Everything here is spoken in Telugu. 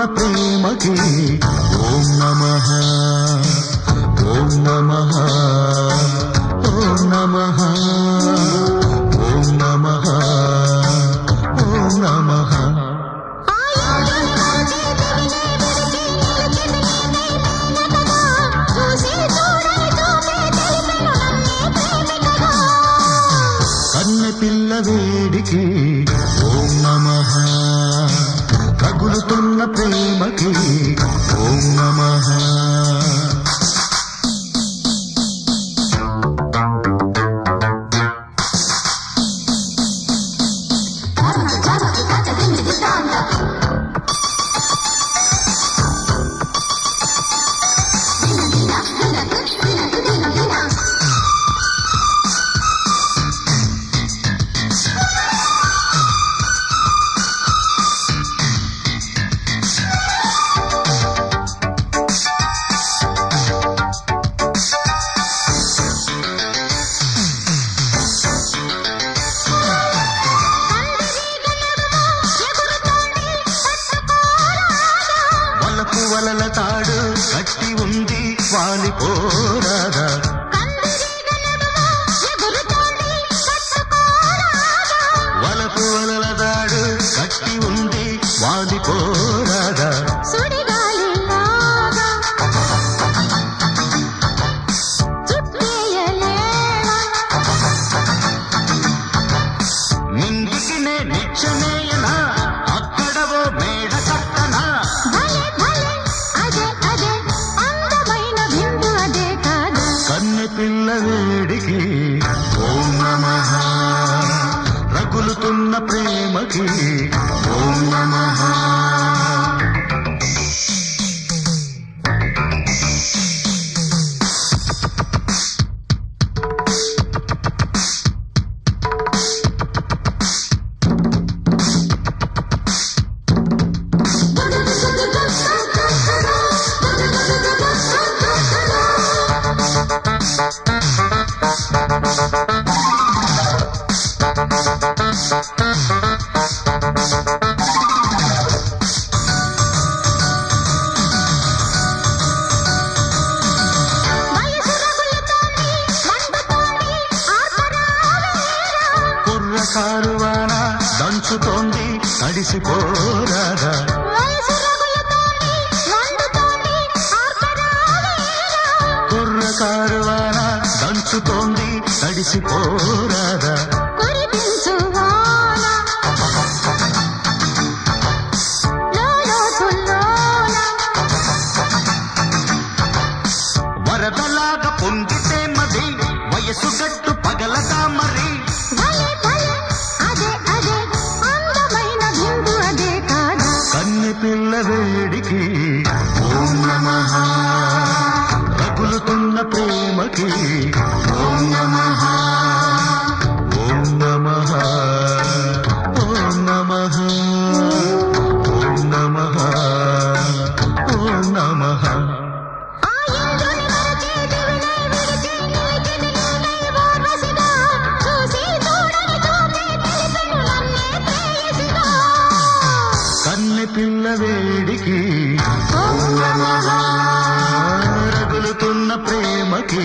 ప్రేమకి ఓం నమః ఓం నమః ఓం నమః ఓం నమః ఓం నమః కన్నెపిల్ల వేడికి ఓం నమః రగులుతున్న ప్రేమకి ఓం నమః వలల తాడు కట్టి ఉంది వాలిపోరాదా వలకు వలల తాడు కట్టి ఉంది వాలిపోరాదా నిందికి నే నిచ్చనేయనా అక్కడవో మేడ కట్టనా కన్నెపిల్ల వేడికి ఓం నమః రగులుతున్న ప్రేమకి ఓం నమః కారువాన దంచుతోంది తడిసిపోరాదా కుర్ర కారువాన దంచుతోంది తడిసిపోరాదా వరదలాగా పొంగితే మది వయసు గట్టు పగలదా మరి కన్నెపిల్ల వేడికి ఓం నమః రగులుతున్న ప్రేమకి ఓం నమః ఓం నమః ఓం నమః ఓం నమః ఓం నమః కన్నెపిల్ల వేడికి ఓం నమః రగులుతున్న ప్రేమకి